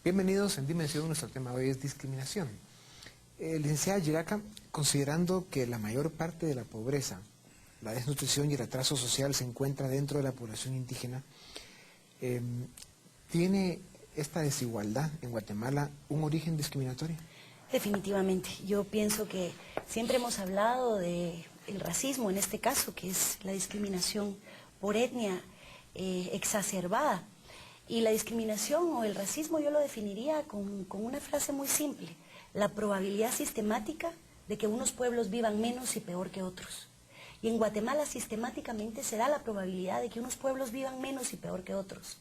Bienvenidos en Dimensión, nuestro tema hoy es discriminación. Licenciada Giraca, considerando que la mayor parte de la pobreza, la desnutrición y el atraso social se encuentra dentro de la población indígena, ¿tiene esta desigualdad en Guatemala un origen discriminatorio? Definitivamente. Yo pienso que siempre hemos hablado del racismo, en este caso, que es la discriminación por etnia exacerbada. Y la discriminación o el racismo yo lo definiría con una frase muy simple: la probabilidad sistemática de que unos pueblos vivan menos y peor que otros. Y en Guatemala sistemáticamente se da la probabilidad de que unos pueblos vivan menos y peor que otros.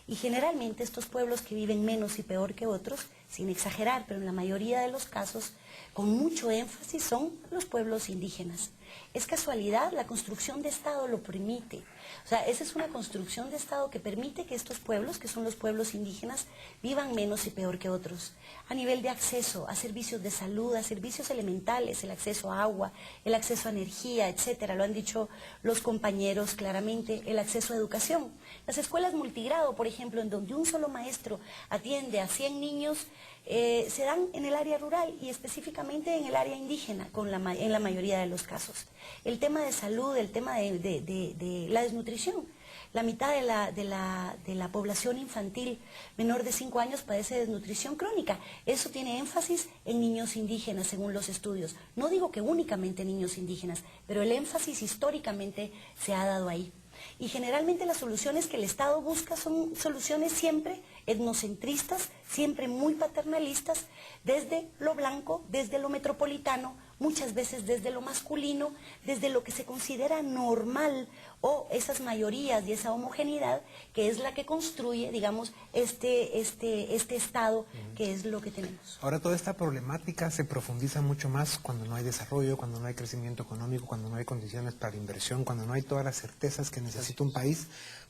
Y generalmente estos pueblos que viven menos y peor que otros, sin exagerar, pero en la mayoría de los casos, con mucho énfasis, son los pueblos indígenas. Es casualidad, la construcción de Estado lo permite. O sea, esa es una construcción de Estado que permite que estos pueblos, que son los pueblos indígenas, vivan menos y peor que otros. A nivel de acceso a servicios de salud, a servicios elementales, el acceso a agua, el acceso a energía, etcétera, lo han dicho los compañeros claramente, el acceso a educación. Las escuelas multigrado, por ejemplo, en donde un solo maestro atiende a 100 niños, se dan en el área rural y específicamente en el área indígena, en la mayoría de los casos. El tema de salud, el tema de la desnutrición. La mitad de la población infantil menor de 5 años padece de desnutrición crónica. Eso tiene énfasis en niños indígenas, según los estudios. No digo que únicamente niños indígenas, pero el énfasis históricamente se ha dado ahí. Y generalmente las soluciones que el Estado busca son soluciones siempre etnocentristas, siempre muy paternalistas, desde lo blanco, desde lo metropolitano, muchas veces desde lo masculino, desde lo que se considera normal o esas mayorías y esa homogeneidad que es la que construye, digamos, este Estado que es lo que tenemos. Ahora, toda esta problemática se profundiza mucho más cuando no hay desarrollo, cuando no hay crecimiento económico, cuando no hay condiciones para la inversión, cuando no hay todas las certezas que necesita un país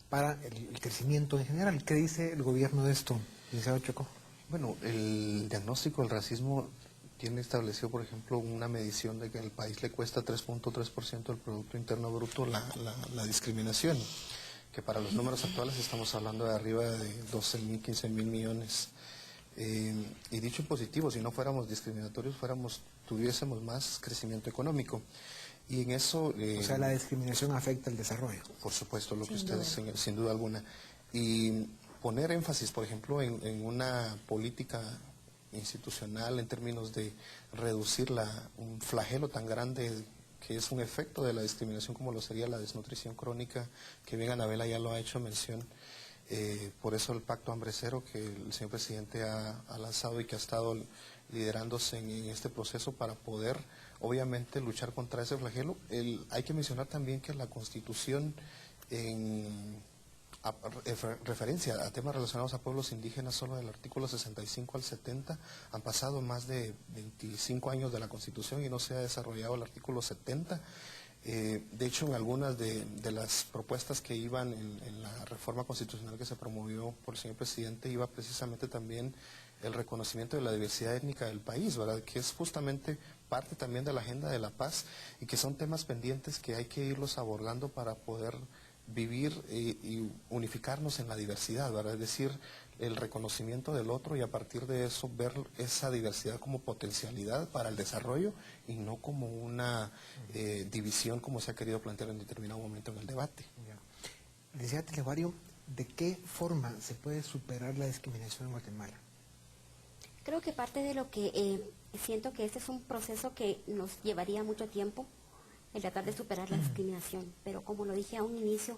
para el crecimiento en general. ¿Qué dice el gobierno de esto, licenciado Chocó? Bueno, el diagnóstico del racismo tiene establecido, por ejemplo, una medición de que al país le cuesta 3.3% del Producto Interno Bruto la discriminación, que para los números actuales estamos hablando de arriba de 12.000, 15.000 millones. Y dicho en positivo, si no fuéramos discriminatorios, tuviésemos más crecimiento económico. Y en eso... o sea, la discriminación afecta el desarrollo. Por supuesto, lo que ustedes, sin duda alguna. Y poner énfasis, por ejemplo, en una política institucional en términos de reducir un flagelo tan grande que es un efecto de la discriminación como lo sería la desnutrición crónica, que bien Anabela ya lo ha hecho mención. Por eso el Pacto Hambre Cero que el señor presidente ha lanzado y que ha estado liderándose en este proceso para poder, obviamente, luchar contra ese flagelo. Hay que mencionar también que la Constitución, referencia a temas relacionados a pueblos indígenas, solo del artículo 65 al 70, han pasado más de 25 años de la Constitución y no se ha desarrollado el artículo 70. De hecho, en algunas de las propuestas que iban en la reforma constitucional que se promovió por el señor presidente, iba precisamente también el reconocimiento de la diversidad étnica del país, ¿verdad?, que es justamente parte también de la agenda de la paz y que son temas pendientes que hay que irlos abordando para poder vivir y unificarnos en la diversidad, ¿verdad? Es decir, el reconocimiento del otro y a partir de eso ver esa diversidad como potencialidad para el desarrollo y no como una división como se ha querido plantear en determinado momento en el debate. Licenciada Televario, ¿de qué forma se puede superar la discriminación en Guatemala? Creo que parte de lo que siento que este es un proceso que nos llevaría mucho tiempo, el tratar de superar la discriminación, pero como lo dije a un inicio,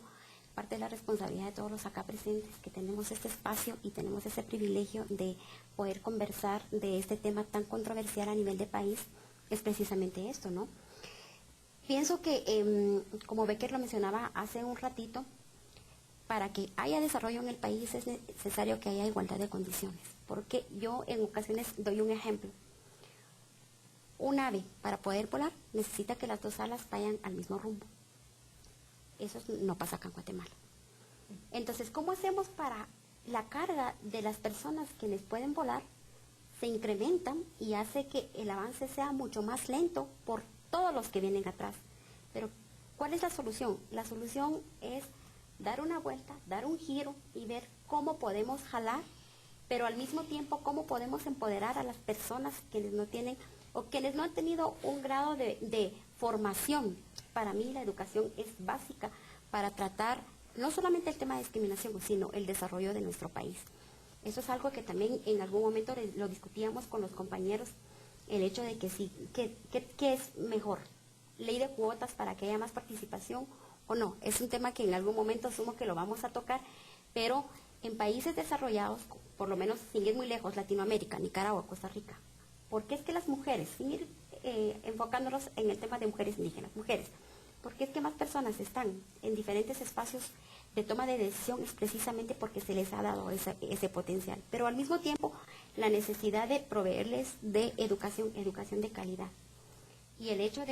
parte de la responsabilidad de todos los acá presentes, que tenemos este espacio y tenemos ese privilegio de poder conversar de este tema tan controversial a nivel de país, es precisamente esto, ¿no? Pienso que, como Becker lo mencionaba hace un ratito, para que haya desarrollo en el país es necesario que haya igualdad de condiciones, porque yo en ocasiones doy un ejemplo. Un ave, para poder volar, necesita que las dos alas vayan al mismo rumbo. Eso no pasa acá en Guatemala. Entonces, ¿cómo hacemos para la carga de las personas quienes pueden volar se incrementan y hace que el avance sea mucho más lento por todos los que vienen atrás? Pero, ¿cuál es la solución? La solución es dar una vuelta, dar un giro y ver cómo podemos jalar, pero al mismo tiempo, ¿cómo podemos empoderar a las personas quienes no tienen o quienes no han tenido un grado de formación? Para mí la educación es básica para tratar no solamente el tema de discriminación, sino el desarrollo de nuestro país. Eso es algo que también en algún momento lo discutíamos con los compañeros, el hecho de que sí, ¿qué es mejor? ¿Ley de cuotas para que haya más participación o no? Es un tema que en algún momento asumo que lo vamos a tocar, pero en países desarrollados, por lo menos sin ir muy lejos, Latinoamérica, Nicaragua, Costa Rica, ¿por qué es que las mujeres, sin ir enfocándonos en el tema de mujeres indígenas, mujeres, ¿por qué es que más personas están en diferentes espacios de toma de decisión? Es precisamente porque se les ha dado ese potencial, pero al mismo tiempo la necesidad de proveerles de educación de calidad. Y el hecho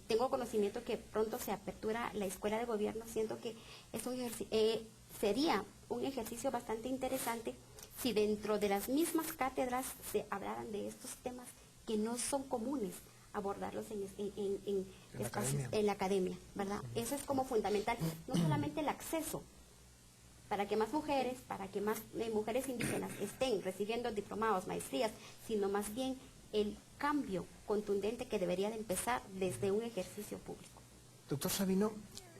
tengo conocimiento que pronto se apertura la escuela de gobierno, siento que es sería un ejercicio bastante interesante si dentro de las mismas cátedras se hablaran de estos temas que no son comunes abordarlos en espacios, en la academia, ¿verdad? Eso es como fundamental, no solamente el acceso, para que más mujeres, para que más mujeres indígenas estén recibiendo diplomados, maestrías, sino más bien el cambio contundente que debería de empezar desde un ejercicio público. Doctor Sabino,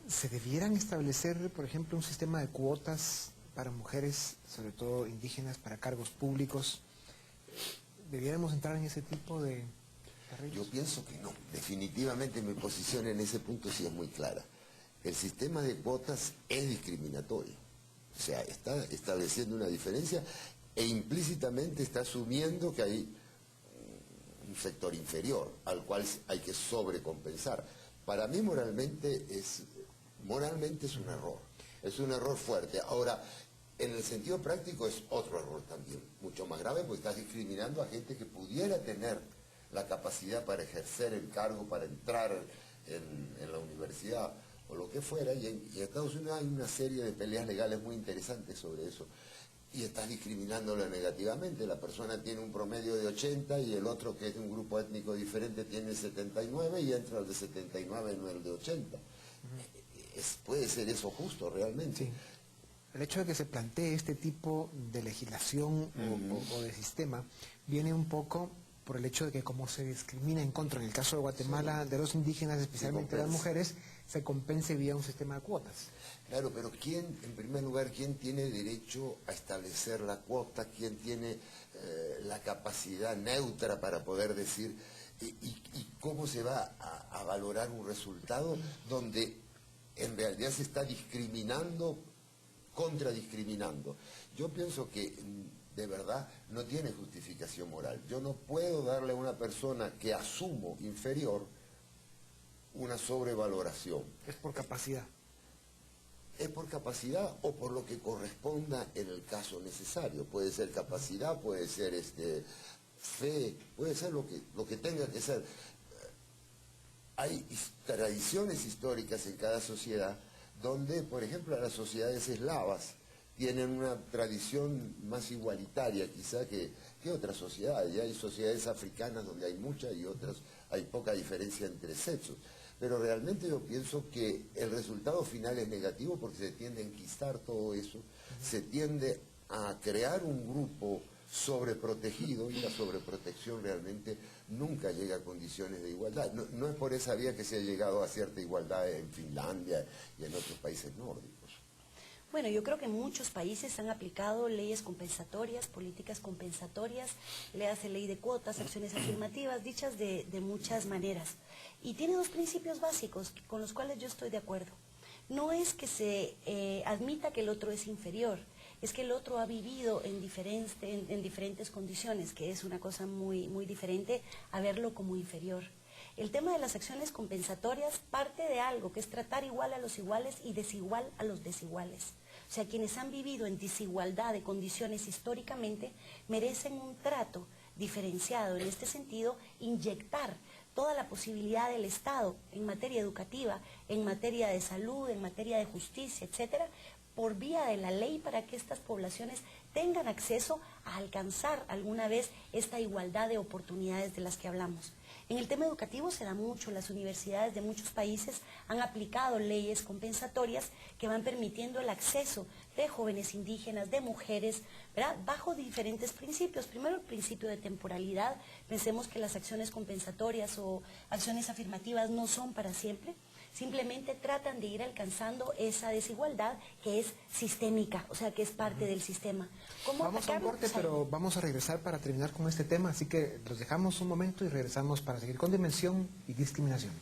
¿se debieran establecer, por ejemplo, un sistema de cuotas para mujeres, sobre todo indígenas, para cargos públicos? ¿Debiéramos entrar en ese tipo de arreglos? Yo pienso que no. Definitivamente mi posición en ese punto sí es muy clara. El sistema de cuotas es discriminatorio. O sea, está estableciendo una diferencia e implícitamente está asumiendo que hay un sector inferior al cual hay que sobrecompensar. Para mí moralmente es un error fuerte. Ahora, en el sentido práctico es otro error también, mucho más grave, porque estás discriminando a gente que pudiera tener la capacidad para ejercer el cargo, para entrar en la universidad o lo que fuera, y en Estados Unidos hay una serie de peleas legales muy interesantes sobre eso. Y estás discriminándolo negativamente. La persona tiene un promedio de 80 y el otro, que es de un grupo étnico diferente, tiene 79 y entra al de 79 no el de 80. ¿Puede ser eso justo realmente? Sí. El hecho de que se plantee este tipo de legislación o de sistema viene un poco por el hecho de que como se discrimina en contra, en el caso de Guatemala, de los indígenas, especialmente de las mujeres, se compense vía un sistema de cuotas. Claro, pero en primer lugar, ¿quién tiene derecho a establecer la cuota? ¿Quién tiene la capacidad neutra para poder decir y cómo se va a valorar un resultado donde en realidad se está discriminando, contradiscriminando? Yo pienso que de verdad no tiene justificación moral. Yo no puedo darle a una persona que asumo inferior una sobrevaloración. Es por capacidad. Es por capacidad o por lo que corresponda en el caso necesario. Puede ser capacidad, puede ser fe, puede ser lo que tenga que ser. Hay tradiciones históricas en cada sociedad donde, por ejemplo, las sociedades eslavas tienen una tradición más igualitaria quizá que otras sociedades. Ya hay sociedades africanas donde hay mucha y otras hay poca diferencia entre sexos. Pero realmente yo pienso que el resultado final es negativo porque se tiende a enquistar todo eso, se tiende a crear un grupo sobreprotegido y la sobreprotección realmente nunca llega a condiciones de igualdad. No es por esa vía que se ha llegado a cierta igualdad en Finlandia y en otros países nórdicos. Bueno, yo creo que muchos países han aplicado leyes compensatorias, políticas compensatorias, le hace ley de cuotas, acciones afirmativas, dichas de muchas maneras. Y tiene dos principios básicos con los cuales yo estoy de acuerdo. No es que se admita que el otro es inferior, es que el otro ha vivido en diferentes condiciones, que es una cosa muy diferente a verlo como inferior. El tema de las acciones compensatorias parte de algo que es tratar igual a los iguales y desigual a los desiguales. O sea, quienes han vivido en desigualdad de condiciones históricamente merecen un trato diferenciado. En este sentido, inyectar toda la posibilidad del Estado en materia educativa, en materia de salud, en materia de justicia, etcétera, por vía de la ley para que estas poblaciones tengan acceso a alcanzar alguna vez esta igualdad de oportunidades de las que hablamos. En el tema educativo se da mucho, las universidades de muchos países han aplicado leyes compensatorias que van permitiendo el acceso de jóvenes indígenas, de mujeres, ¿verdad? Bajo diferentes principios. Primero, el principio de temporalidad. Pensemos que las acciones compensatorias o acciones afirmativas no son para siempre. Simplemente tratan de ir alcanzando esa desigualdad que es sistémica, o sea, que es parte del sistema. ¿Cómo Vamos a un atacarlo? corte, pero vamos a regresar para terminar con este tema, así que los dejamos un momento y regresamos para seguir con dimensión y discriminación.